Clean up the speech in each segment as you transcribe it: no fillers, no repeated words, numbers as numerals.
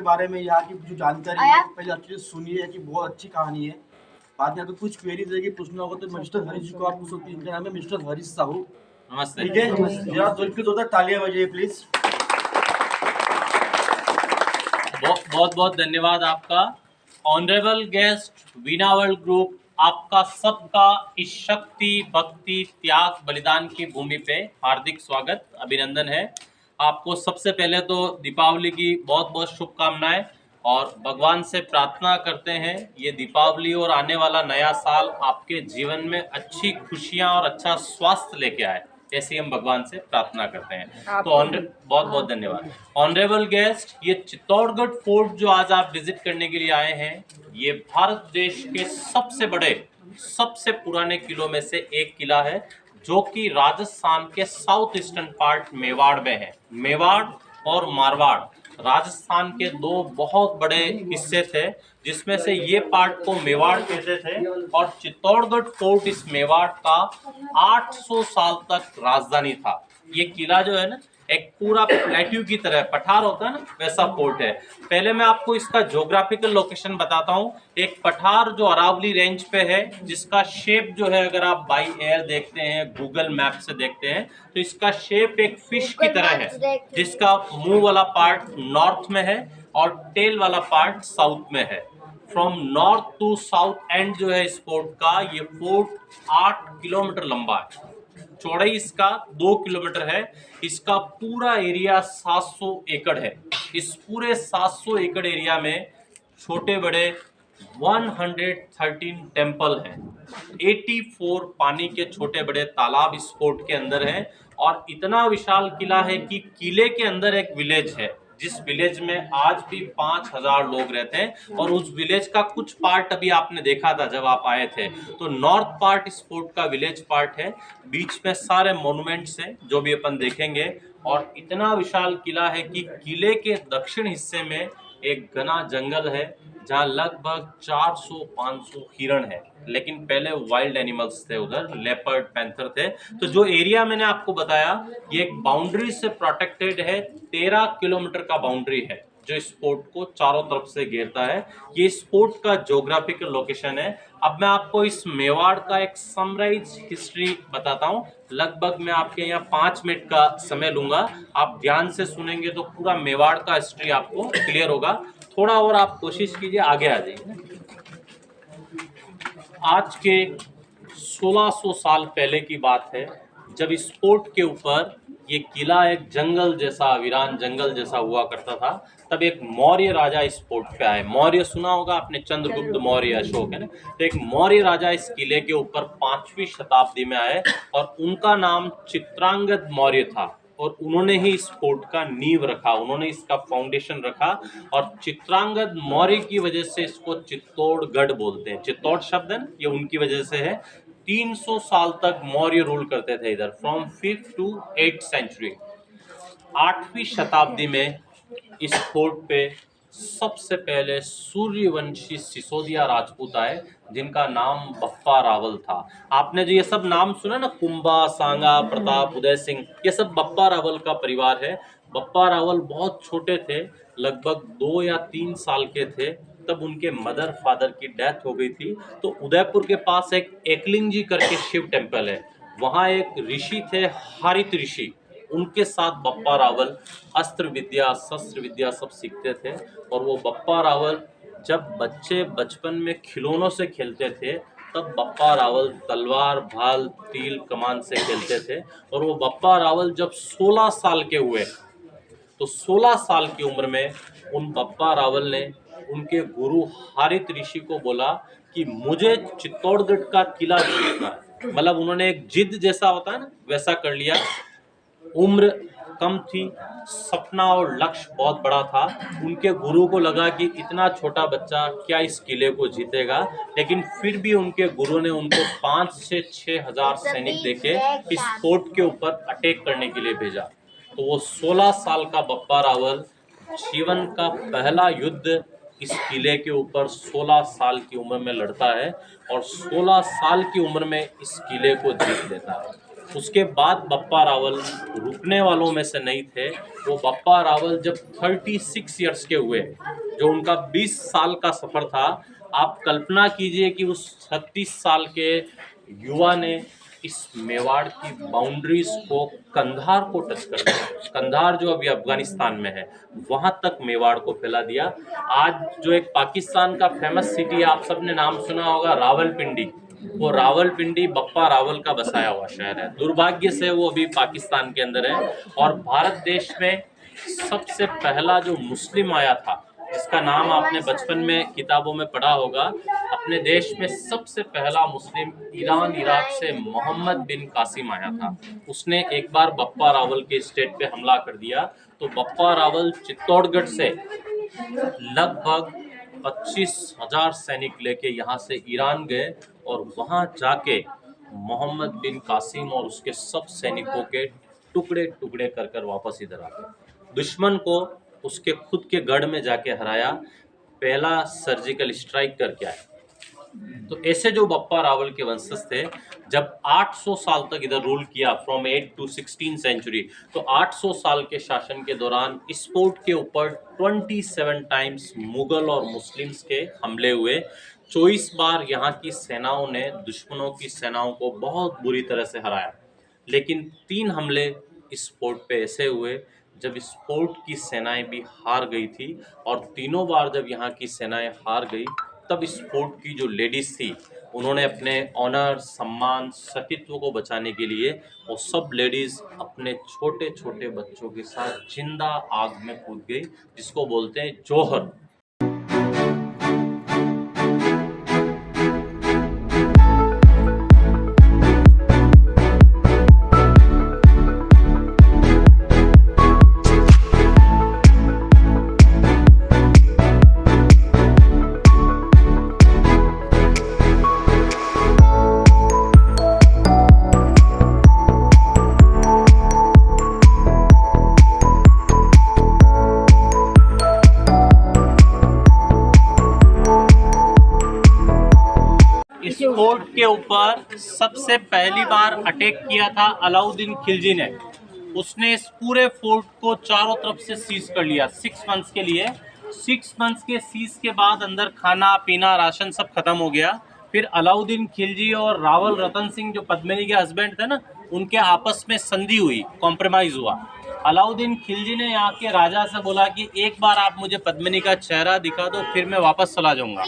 बारे में, यहाँ की जो जानकारी है पहले अच्छे से सुनिए कि बहुत अच्छी कहानी है। बाद में अगर कुछ क्वेरीज रहेगी पूछना होगा तो मिस्टर हरीश जी को आप पूछ सकते हैं। इनका नाम है मिस्टर हरीश साहू। नमस्ते। ठीक है, जरा जोरदार तालियां बजाइए प्लीज। बहुत बहुत धन्यवाद आपका। ऑनरेबल गेस्ट, वीणा वर्ल्ड ग्रुप, आपका सबका इस शक्ति, भक्ति, त्याग, बलिदान की भूमि पे हार्दिक स्वागत, अभिनंदन है। आपको सबसे पहले तो दीपावली की बहुत बहुत शुभकामनाएं और भगवान से प्रार्थना करते हैं ये दीपावली और आने वाला नया साल आपके जीवन में अच्छी खुशियां और अच्छा स्वास्थ्य लेके आए, ऐसी हम भगवान से प्रार्थना करते हैं। तो बहुत बहुत धन्यवाद। ऑनरेबल गेस्ट, ये चित्तौड़गढ़ फोर्ट जो आज आप विजिट करने के लिए आए हैं, ये भारत देश के सबसे बड़े, सबसे पुराने किलों में से एक किला है, जो कि राजस्थान के साउथ ईस्टर्न पार्ट मेवाड़ में है। मेवाड़ और मारवाड़ राजस्थान के दो बहुत बड़े हिस्से थे, जिसमें से ये पार्ट को मेवाड़ कहते थे और चित्तौड़गढ़ फोर्ट इस मेवाड़ का 800 साल तक राजधानी था। ये किला जो है ना, एक पूरा प्लेट्यू की तरह पठार होता है ना, वैसा फोर्ट है। पहले मैं आपको इसका ज्योग्राफिकल लोकेशन बताता हूँ। एक पठार जो अरावली रेंज पे है, जिसका शेप जो है, अगर आप बाई एयर देखते हैं, गूगल मैप से देखते हैं, तो इसका शेप एक फिश की तरह है, जिसका मुंह वाला पार्ट नॉर्थ में है और टेल वाला पार्ट साउथ में है। From north to south and जो है इस फोर्ट का, ये फोर्ट 8 किलोमीटर लंबा है। चौड़ाई इसका 2 किलोमीटर है। इसका पूरा एरिया 700 एकड़ है। इस पूरे 700 एकड़ एरिया में छोटे बड़े 113 टेम्पल हैं। 84 पानी के छोटे बड़े तालाब इस फोर्ट के अंदर हैं और इतना विशाल किला है कि किले के अंदर एक विलेज है, जिस विलेज में आज भी 5000 लोग रहते हैं। और उस विलेज का कुछ पार्ट अभी आपने देखा था जब आप आए थे। तो नॉर्थ पार्ट इस फोर्ट का विलेज पार्ट है, बीच में सारे मॉन्यूमेंट्स हैं जो भी अपन देखेंगे। और इतना विशाल किला है कि किले के दक्षिण हिस्से में एक घना जंगल है, जहाँ लगभग 400-500 हिरण है। लेकिन पहले वाइल्ड एनिमल्स थे उधर, लेपर्ड, पैंथर थे। तो जो एरिया मैंने आपको बताया, ये एक बाउंड्री से प्रोटेक्टेड है। 13 किलोमीटर का बाउंड्री है जो इस फोर्ट को चारों तरफ से घेरता है। ये इस फोर्ट का ज्योग्राफिकल लोकेशन है। अब मैं आपको इस मेवाड़ का एक समराइज हिस्ट्री बताता हूँ। लगभग मैं आपके यहाँ 5 मिनट का समय लूंगा। आप ध्यान से सुनेंगे तो पूरा मेवाड़ का हिस्ट्री आपको क्लियर होगा। थोड़ा और आप कोशिश कीजिए, आगे आ जाइए। आज के 1600 साल पहले की बात है, जब इस फोर्ट के ऊपर ये किला एक जंगल जैसा, वीरान जंगल जैसा हुआ करता था, तब एक मौर्य राजा इस फोर्ट पे आए। मौर्य सुना होगा आपने, चंद्रगुप्त मौर्य, अशोक, है ना। तो एक मौर्य राजा इस किले के ऊपर 5वीं शताब्दी में आए और उनका नाम चित्रांगद मौर्य था। और उन्होंने ही इस फोर्ट का नींव रखा, उन्होंने इसका फाउंडेशन रखा। और चित्रांगद मौर्य की वजह से इसको चित्तौड़गढ़ बोलते हैं। चित्तौड़ शब्द है ना, ये उनकी वजह से है। 300 साल तक मौर्य रूल करते थे इधर, from 5th to 8th century. 8वीं शताब्दी में इस फोर्ट पे सबसे पहले सूर्यवंशी सिसोदिया राजपूत आए, जिनका नाम बप्पा रावल था। आपने जो ये सब नाम सुना ना, कुंभा, सांगा, प्रताप, उदय सिंह, ये सब बप्पा रावल का परिवार है। बप्पा रावल बहुत छोटे थे, लगभग 2 या 3 साल के थे, तब उनके मदर फादर की डेथ हो गई थी। तो उदयपुर के पास एक एकलिंग जी करके शिव टेम्पल है, वहाँ एक ऋषि थे, हारित ऋषि। उनके साथ बप्पा रावल अस्त्र विद्या, शस्त्र विद्या सब सीखते थे। और वो बप्पा रावल जब बच्चे बचपन में खिलौनों से खेलते थे, तब बप्पा रावल तलवार, भाल, तीर, कमान से खेलते थे। और वो बप्पा रावल जब 16 साल के हुए, तो 16 साल की उम्र में उन बप्पा रावल ने उनके गुरु हारित ऋषि को बोला कि मुझे चित्तौड़गढ़ का किला जीतना है। मतलब उन्होंने एक जिद जैसा होता है ना, वैसा कर लिया। उम्र कम थी, सपना और लक्ष्य बहुत बड़ा था। उनके गुरु को लगा कि इतना छोटा बच्चा क्या इस किले को जीतेगा, लेकिन फिर भी उनके गुरु ने उनको 5 से 6 हजार सैनिक देके इस फोर्ट के ऊपर अटैक करने के लिए भेजा। तो वो 16 साल का बप्पा रावल जीवन का पहला युद्ध इस किले के ऊपर 16 साल की उम्र में लड़ता है और 16 साल की उम्र में इस किले को जीत लेता है। उसके बाद बप्पा रावल रुकने वालों में से नहीं थे। वो बप्पा रावल जब 36 इयर्स के हुए, जो उनका 20 साल का सफ़र था, आप कल्पना कीजिए कि उस 36 साल के युवा ने इस मेवाड़ की बाउंड्रीज को, कंधार को टच कर दिया। कंधार जो अभी अफगानिस्तान में है, वहां तक मेवाड़ को फैला दिया। आज जो एक पाकिस्तान का फेमस सिटी, आप सबने नाम सुना होगा, रावलपिंडी, वो रावलपिंडी बप्पा रावल का बसाया हुआ शहर है। दुर्भाग्य से वो अभी पाकिस्तान के अंदर है। और भारत देश में सबसे पहला जो मुस्लिम आया था, जिसका नाम आपने बचपन में किताबों में पढ़ा होगा, अपने देश में सबसे पहला मुस्लिम ईरान इराक से मोहम्मद बिन कासिम आया था। उसने एक बार बप्पा रावल के स्टेट पे हमला कर दिया। तो बप्पा रावल चित्तौड़गढ़ से लगभग 25,000 सैनिक लेके यहाँ से ईरान गए और वहाँ जाके मोहम्मद बिन कासिम और उसके सब सैनिकों के टुकड़े टुकड़े कर कर वापस इधर आ गए। दुश्मन को उसके खुद के गढ़ में जाके हराया, पहला सर्जिकल स्ट्राइक करके आया। तो ऐसे जो बप्पा रावल के वंशज थे, जब 800 साल तक इधर रूल किया, फ्रॉम 8 to 16 सेंचुरी, तो 800 साल के शासन के दौरान इस फोर्ट के ऊपर 27 टाइम्स मुगल और मुस्लिम्स के हमले हुए। 24 बार यहाँ की सेनाओं ने दुश्मनों की सेनाओं को बहुत बुरी तरह से हराया। लेकिन 3 हमले इस फोर्ट पे ऐसे हुए जब इस फोर्ट की सेनाएं भी हार गई थी। और तीनों बार जब यहाँ की सेनाएं हार गई, तब इस फोर्ट की जो लेडीज थी, उन्होंने अपने ऑनर, सम्मान, सतीत्व को बचाने के लिए वो सब लेडीज अपने छोटे छोटे बच्चों के साथ जिंदा आग में कूद गई, जिसको बोलते हैं जौहर। इस फोर्ट के ऊपर सबसे पहली बार अटैक किया था अलाउद्दीन खिलजी ने। उसने इस पूरे फोर्ट को चारों तरफ से सीज कर लिया 6 मंथ्स के लिए। 6 मंथ्स के सीज के बाद अंदर खाना पीना राशन सब खत्म हो गया। फिर अलाउद्दीन खिलजी और रावल रतन सिंह, जो पद्मिनी के हस्बैंड थे ना, उनके आपस में संधि हुई, कॉम्प्रोमाइज हुआ। अलाउद्दीन खिलजी ने यहाँ के राजा से बोला कि एक बार आप मुझे पद्मिनी का चेहरा दिखा दो, फिर मैं वापस चला जाऊंगा।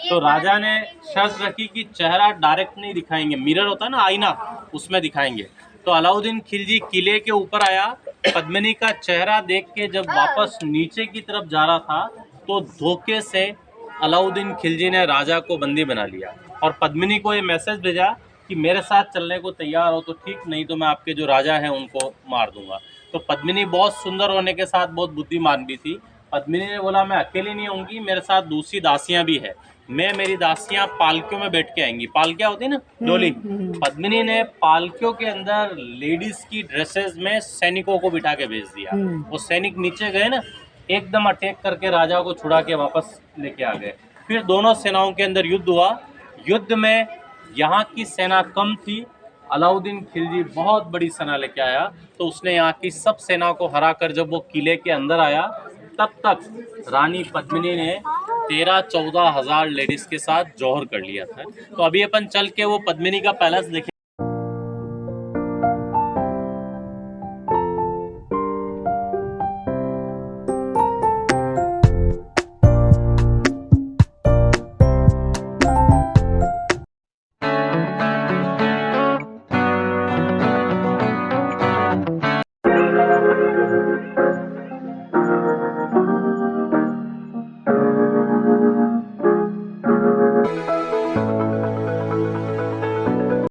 तो राजा ने शर्त रखी कि चेहरा डायरेक्ट नहीं दिखाएंगे, मिरर होता है ना, आईना, उसमें दिखाएंगे। तो अलाउद्दीन खिलजी किले के ऊपर आया, पद्मिनी का चेहरा देख के जब वापस नीचे की तरफ जा रहा था, तो धोखे से अलाउद्दीन खिलजी ने राजा को बंदी बना लिया और पद्मिनी को ये मैसेज भेजा कि मेरे साथ चलने को तैयार हो तो ठीक, नहीं तो मैं आपके जो राजा हैं उनको मार दूंगा। तो पद्मिनी बहुत सुंदर होने के साथ बहुत बुद्धिमान भी थी। पद्मिनी ने बोला मैं अकेली नहीं होंगी, मेरे साथ दूसरी दासियां भी है, मैं, मेरी दासियां पालकियों में बैठ के आएंगी। पालकियां होती है ना, डोली। पद्मिनी ने पालकियों के अंदर लेडीज की ड्रेसेस में सैनिकों को बिठा के भेज दिया। वो सैनिक नीचे गए ना, एकदम अटैक करके राजा को छुड़ा के वापस लेके आ गए। फिर दोनों सेनाओं के अंदर युद्ध हुआ। युद्ध में यहाँ की सेना कम थी, अलाउद्दीन खिलजी बहुत बड़ी सेना लेके आया। तो उसने यहाँ की सब सेना को हराकर जब वो किले के अंदर आया, तब तक रानी पद्मिनी ने 13-14 हज़ार लेडीज के साथ जौहर कर लिया था। तो अभी अपन चल के वो पद्मिनी का पैलेस देखें।